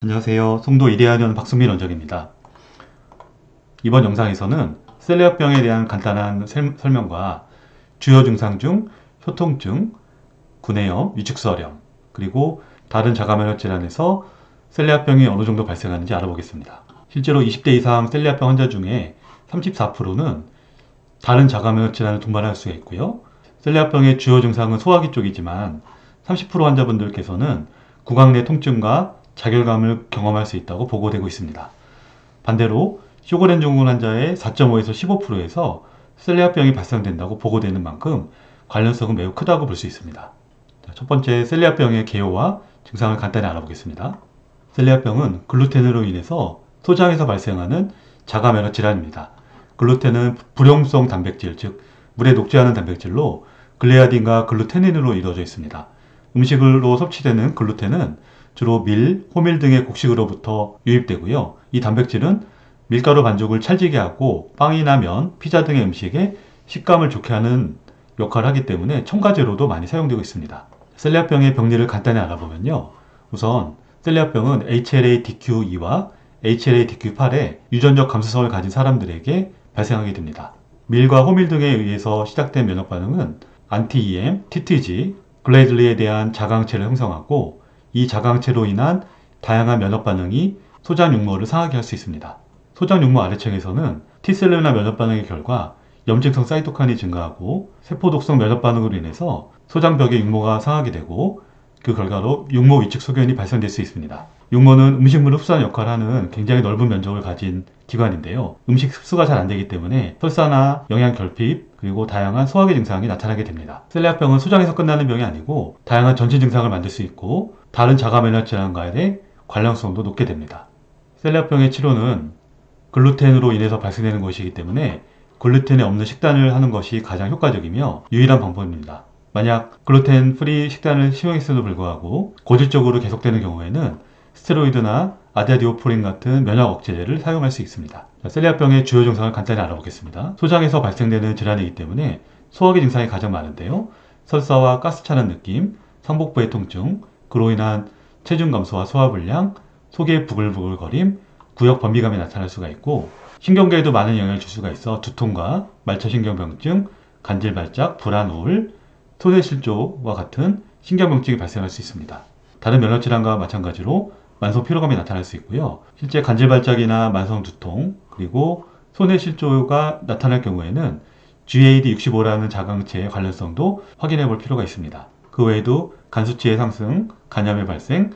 안녕하세요. 송도 이대한의원 박승민 원장입니다. 이번 영상에서는 셀리아병에 대한 간단한 설명과 주요 증상 중 효통증, 구내염, 위축설염, 그리고 다른 자가면역 질환에서 셀리아병이 어느 정도 발생하는지 알아보겠습니다. 실제로 20대 이상 셀리아병 환자 중에 34%는 다른 자가면역 질환을 동반할 수가 있고요. 셀리아병의 주요 증상은 소화기 쪽이지만 30% 환자분들께서는 구강 내 통증과 자결감을 경험할 수 있다고 보고되고 있습니다. 반대로 쇼그렌 증후군 환자의 4.5에서 15%에서 셀리아병이 발생된다고 보고되는 만큼 관련성은 매우 크다고 볼 수 있습니다. 첫 번째, 셀리아병의 개요와 증상을 간단히 알아보겠습니다. 셀리아병은 글루텐으로 인해서 소장에서 발생하는 자가면역 질환입니다. 글루텐은 불용성 단백질, 즉 물에 녹지 않은 단백질로 글레아딘과 글루테닌으로 이루어져 있습니다. 음식으로 섭취되는 글루텐은 주로 밀, 호밀 등의 곡식으로부터 유입되고요. 이 단백질은 밀가루 반죽을 찰지게 하고 빵이나 면, 피자 등의 음식에 식감을 좋게 하는 역할을 하기 때문에 첨가제로도 많이 사용되고 있습니다. 셀리아병의 병리를 간단히 알아보면요. 우선 셀리아병은 HLA-DQ2와 HLA-DQ8의 유전적 감수성을 가진 사람들에게 발생하게 됩니다. 밀과 호밀 등에 의해서 시작된 면역 반응은 안티-EM, TTG, 글레들리에 대한 자가항체를 형성하고 이 자가항체로 인한 다양한 면역 반응이 소장 육모를 상하게 할 수 있습니다. 소장 육모 아래층에서는 T셀루나 면역 반응의 결과 염증성 사이토칸이 증가하고 세포 독성 면역 반응으로 인해서 소장벽의 육모가 상하게 되고 그 결과로 육모 위축 소견이 발생될 수 있습니다. 육모는 음식물을 흡수하는 역할을 하는 굉장히 넓은 면적을 가진 기관인데요. 음식 흡수가 잘 안되기 때문에 설사나 영양 결핍, 그리고 다양한 소화기 증상이 나타나게 됩니다. 셀리아병은 소장에서 끝나는 병이 아니고 다양한 전신 증상을 만들 수 있고 다른 자가면역 질환과의 관련성도 높게 됩니다. 셀리아병의 치료는 글루텐으로 인해서 발생되는 것이기 때문에 글루텐이 없는 식단을 하는 것이 가장 효과적이며 유일한 방법입니다. 만약 글루텐 프리 식단을 시행했음에도 불구하고 고질적으로 계속되는 경우에는 스테로이드나 아데디오프린 같은 면역 억제제를 사용할 수 있습니다. 셀리아병의 주요 증상을 간단히 알아보겠습니다. 소장에서 발생되는 질환이기 때문에 소화기 증상이 가장 많은데요. 설사와 가스 차는 느낌, 상복부의 통증, 그로 인한 체중 감소와 소화불량, 속의 부글부글거림, 구역 변비감이 나타날 수가 있고 신경계에도 많은 영향을 줄 수가 있어 두통과 말초신경병증, 간질발작, 불안, 우울, 소뇌실조와 같은 신경병증이 발생할 수 있습니다. 다른 면역질환과 마찬가지로 만성 피로감이 나타날 수 있고요. 실제 간질발작이나 만성 두통, 그리고 소뇌실조가 나타날 경우에는 GAD65라는 자가항체의 관련성도 확인해 볼 필요가 있습니다. 그 외에도 간 수치의 상승, 간염의 발생,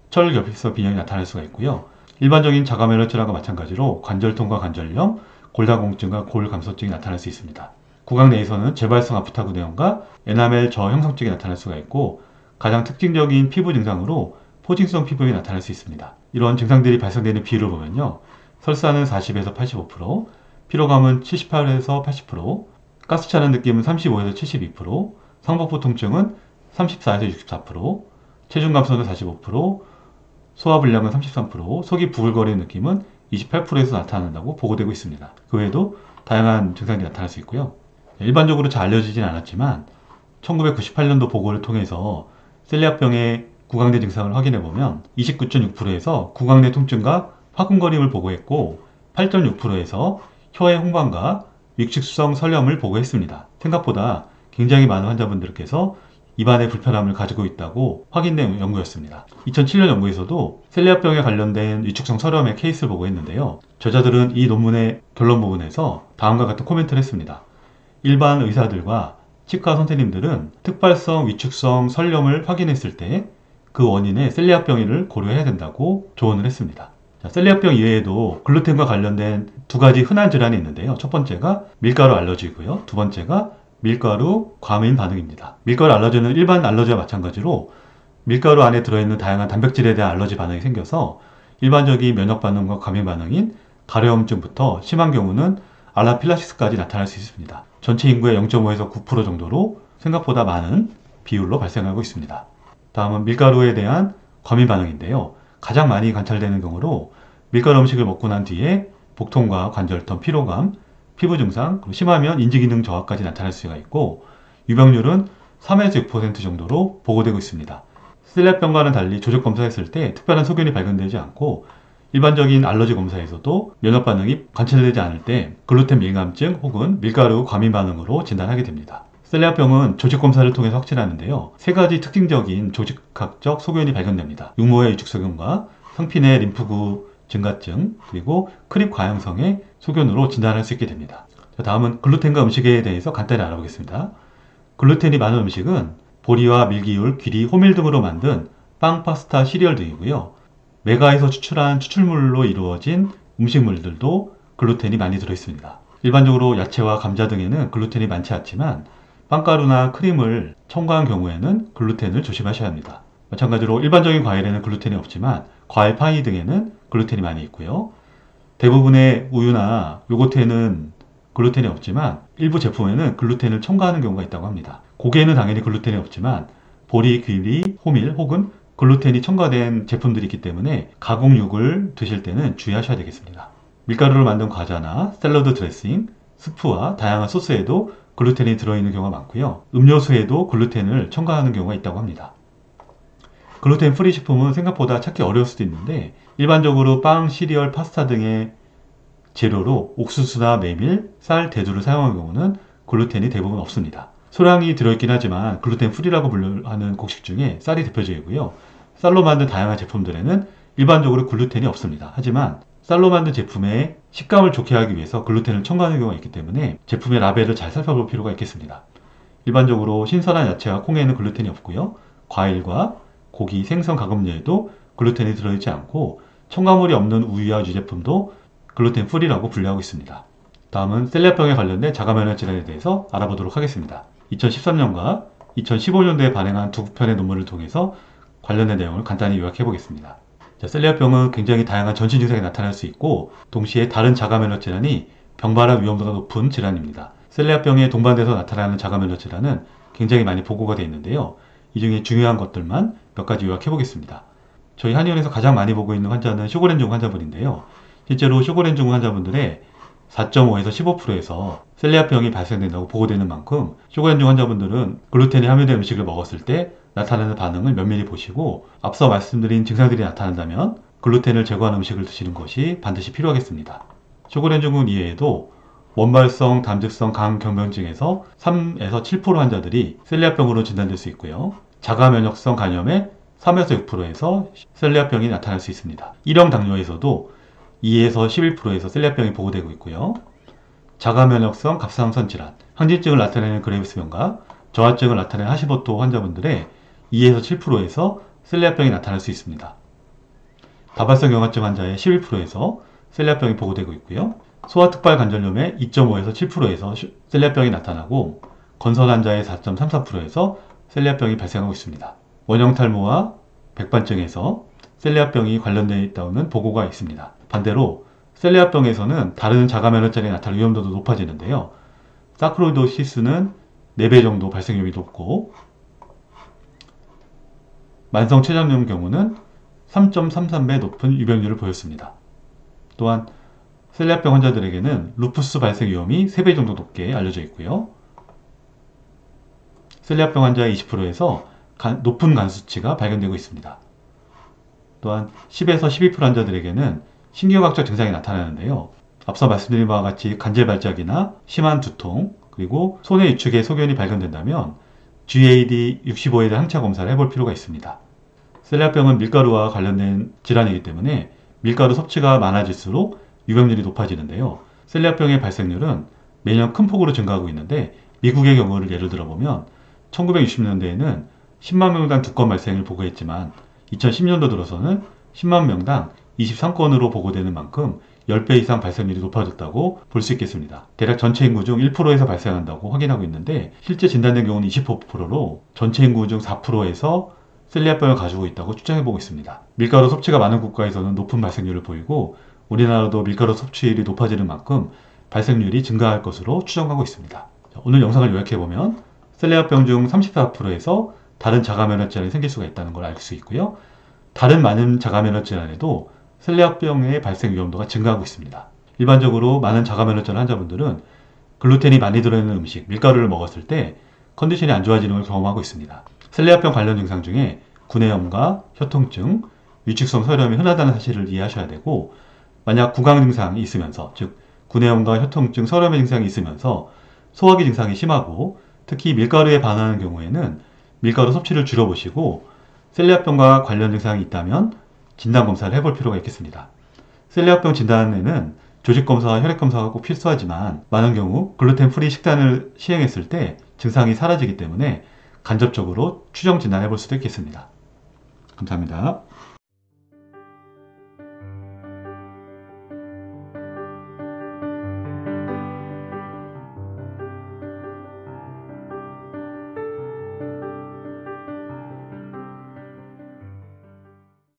철결핍성 빈혈이 나타날 수가 있고요. 일반적인 자가면역 질환과 마찬가지로 관절통과 관절염, 골다공증과 골감소증이 나타날 수 있습니다. 구강 내에서는 재발성 아프타구내염과 에나멜 저형성증이 나타날 수가 있고 가장 특징적인 피부 증상으로 포진성 피부염이 나타날 수 있습니다. 이런 증상들이 발생되는 비율을 보면요. 설사는 40에서 85%, 피로감은 78에서 80%, 가스차는 느낌은 35에서 72%, 상복부 통증은 34에서 64%, 체중 감소는 45%, 소화불량은 33%, 속이 부글거리는 느낌은 28%에서 나타난다고 보고되고 있습니다. 그 외에도 다양한 증상이 나타날 수 있고요. 일반적으로 잘 알려지진 않았지만 1998년도 보고를 통해서 셀리아병의 구강내 증상을 확인해보면 29.6%에서 구강내 통증과 화끈거림을 보고했고 8.6%에서 혀의 홍방과 위축성 설염을 보고했습니다. 생각보다 굉장히 많은 환자분들께서 입안에 불편함을 가지고 있다고 확인된 연구였습니다. 2007년 연구에서도 셀리아병에 관련된 위축성 설염의 케이스를 보고했는데요. 저자들은 이 논문의 결론 부분에서 다음과 같은 코멘트를 했습니다. 일반 의사들과 치과 선생님들은 특발성 위축성 설염을 확인했을 때 그 원인의 셀리아병을 고려해야 된다고 조언을 했습니다. 셀리아병 이외에도 글루텐과 관련된 두 가지 흔한 질환이 있는데요. 첫 번째가 밀가루 알러지고요. 두 번째가 밀가루 과민 반응입니다. 밀가루 알러지는 일반 알러지와 마찬가지로 밀가루 안에 들어있는 다양한 단백질에 대한 알러지 반응이 생겨서 일반적인 면역 반응과 과민 반응인 가려움증부터 심한 경우는 알라필라시스까지 나타날 수 있습니다. 전체 인구의 0.5에서 9% 정도로 생각보다 많은 비율로 발생하고 있습니다. 다음은 밀가루에 대한 과민 반응인데요. 가장 많이 관찰되는 경우로 밀가루 음식을 먹고 난 뒤에 복통과 관절통, 피로감, 피부 증상, 그리고 심하면 인지기능 저하까지 나타날 수가 있고 유병률은 3에서 6% 정도로 보고되고 있습니다. 셀리악병과는 달리 조직 검사했을 때 특별한 소견이 발견되지 않고 일반적인 알러지 검사에서도 면역 반응이 관찰되지 않을 때 글루텐 민감증 혹은 밀가루 과민 반응으로 진단하게 됩니다. 셀리악병은 조직 검사를 통해서 확진하는데요. 세 가지 특징적인 조직학적 소견이 발견됩니다. 육모의 유축 소견과 상피 내 림프구 증가증, 그리고 크립 과형성의 소견으로 진단할 수 있게 됩니다. 다음은 글루텐과 음식에 대해서 간단히 알아보겠습니다. 글루텐이 많은 음식은 보리와 밀기울, 귀리, 호밀 등으로 만든 빵, 파스타, 시리얼 등이고요. 메가에서 추출한 추출물로 이루어진 음식물들도 글루텐이 많이 들어있습니다. 일반적으로 야채와 감자 등에는 글루텐이 많지 않지만 빵가루나 크림을 첨가한 경우에는 글루텐을 조심하셔야 합니다. 마찬가지로 일반적인 과일에는 글루텐이 없지만 과일 파이 등에는 글루텐이 많이 있고요. 대부분의 우유나 요거트에는 글루텐이 없지만 일부 제품에는 글루텐을 첨가하는 경우가 있다고 합니다. 고기에는 당연히 글루텐이 없지만 보리, 귀리, 호밀 혹은 글루텐이 첨가된 제품들이 있기 때문에 가공육을 드실 때는 주의하셔야 되겠습니다. 밀가루로 만든 과자나 샐러드 드레싱, 스프와 다양한 소스에도 글루텐이 들어있는 경우가 많고요. 음료수에도 글루텐을 첨가하는 경우가 있다고 합니다. 글루텐 프리 식품은 생각보다 찾기 어려울 수도 있는데 일반적으로 빵, 시리얼, 파스타 등의 재료로 옥수수나 메밀, 쌀, 대두를 사용하는 경우는 글루텐이 대부분 없습니다. 소량이 들어있긴 하지만 글루텐 프리라고 분류하는 곡식 중에 쌀이 대표적이고요. 쌀로 만든 다양한 제품들에는 일반적으로 글루텐이 없습니다. 하지만 쌀로 만든 제품의 식감을 좋게 하기 위해서 글루텐을 첨가하는 경우가 있기 때문에 제품의 라벨을 잘 살펴볼 필요가 있겠습니다. 일반적으로 신선한 야채와 콩에는 글루텐이 없고요. 과일과 고기, 생선, 가금류에도 글루텐이 들어있지 않고 첨가물이 없는 우유와 유제품도 글루텐 프리라고 분류하고 있습니다. 다음은 셀리악병에 관련된 자가면역 질환에 대해서 알아보도록 하겠습니다. 2013년과 2015년도에 발행한 두 편의 논문을 통해서 관련된 내용을 간단히 요약해 보겠습니다. 셀리악병은 굉장히 다양한 전신 증상이 나타날 수 있고 동시에 다른 자가면역 질환이 병발할 위험도가 높은 질환입니다. 셀리악병에 동반돼서 나타나는 자가면역 질환은 굉장히 많이 보고가 되어 있는데요. 이 중에 중요한 것들만 몇 가지 요약해 보겠습니다. 저희 한의원에서 가장 많이 보고 있는 환자는 쇼그렌 증후군 환자분인데요. 실제로 쇼그렌 증후군 환자분들의 4.5에서 15%에서 셀리악병이 발생된다고 보고되는 만큼 쇼그렌 증후군 환자분들은 글루텐이 함유된 음식을 먹었을 때 나타나는 반응을 면밀히 보시고 앞서 말씀드린 증상들이 나타난다면 글루텐을 제거한 음식을 드시는 것이 반드시 필요하겠습니다. 쇼그렌 증후군 이외에도 원발성, 담즙성 간경변증에서 3에서 7% 환자들이 셀리악병으로 진단될 수 있고요. 자가면역성 간염의 3에서 6%에서 셀리악병이 나타날 수 있습니다. 1형 당뇨에서도 2에서 11%에서 셀리악병이 보고되고 있고요. 자가면역성 갑상선 질환, 항진증을 나타내는 그레이브스병과 저하증을 나타내는 하시모토 환자분들의 2에서 7%에서 셀리악병이 나타날 수 있습니다. 다발성 경화증 환자의 11%에서 셀리악병이 보고되고 있고요. 소아특발 관절염의 2.5에서 7%에서 셀리악병이 나타나고 건선 환자의 4.34%에서 셀리악병이 발생하고 있습니다. 원형 탈모와 백반증에서 셀리악병이 관련되어 있다는 보고가 있습니다. 반대로 셀리악병에서는 다른 자가면역 질환이 나타날 위험도도 높아지는데요. 사크로이도시스는 4배 정도 발생 위험이 높고 만성 췌장염 경우는 3.33배 높은 유병률을 보였습니다. 또한 셀리악병 환자들에게는 루푸스 발생 위험이 3배 정도 높게 알려져 있고요. 셀리악병 환자의 20%에서 높은 간 수치가 발견되고 있습니다. 또한 10에서 12% 환자들에게는 신경학적 증상이 나타나는데요. 앞서 말씀드린 바와 같이 간질 발작이나 심한 두통, 그리고 손의 위축에 소견이 발견된다면 GAD65에 대한 항체 검사를 해볼 필요가 있습니다. 셀리악병은 밀가루와 관련된 질환이기 때문에 밀가루 섭취가 많아질수록 유병률이 높아지는데요. 셀리악병의 발생률은 매년 큰 폭으로 증가하고 있는데 미국의 경우를 예를 들어보면 1960년대에는 10만 명당 2건 발생을 보고했지만 2010년도 들어서는 10만 명당 23건으로 보고되는 만큼 10배 이상 발생률이 높아졌다고 볼 수 있겠습니다. 대략 전체 인구 중 1%에서 발생한다고 확인하고 있는데 실제 진단된 경우는 25%로 전체 인구 중 4%에서 셀리악병을 가지고 있다고 추정해보고 있습니다. 밀가루 섭취가 많은 국가에서는 높은 발생률을 보이고 우리나라도 밀가루 섭취율이 높아지는 만큼 발생률이 증가할 것으로 추정하고 있습니다. 오늘 영상을 요약해보면 셀리악병 중 34%에서 다른 자가면역 질환이 생길 수가 있다는 걸 알 수 있고요. 다른 많은 자가면역 질환에도 셀리악병의 발생 위험도가 증가하고 있습니다. 일반적으로 많은 자가면역 질환 환자분들은 글루텐이 많이 들어있는 음식, 밀가루를 먹었을 때 컨디션이 안 좋아지는 걸 경험하고 있습니다. 셀리악병 관련 증상 중에 구내염과 혀통증, 위축성 혈염이 흔하다는 사실을 이해하셔야 되고, 만약 구강 증상이 있으면서, 즉 구내염과 혀통증, 설염의 증상이 있으면서 소화기 증상이 심하고 특히 밀가루에 반응하는 경우에는 밀가루 섭취를 줄여보시고, 셀리악병과 관련 증상이 있다면 진단검사를 해볼 필요가 있겠습니다. 셀리악병 진단에는 조직검사와 혈액검사가 꼭 필수하지만 많은 경우 글루텐 프리 식단을 시행했을 때 증상이 사라지기 때문에 간접적으로 추정 진단해 볼 수도 있겠습니다. 감사합니다.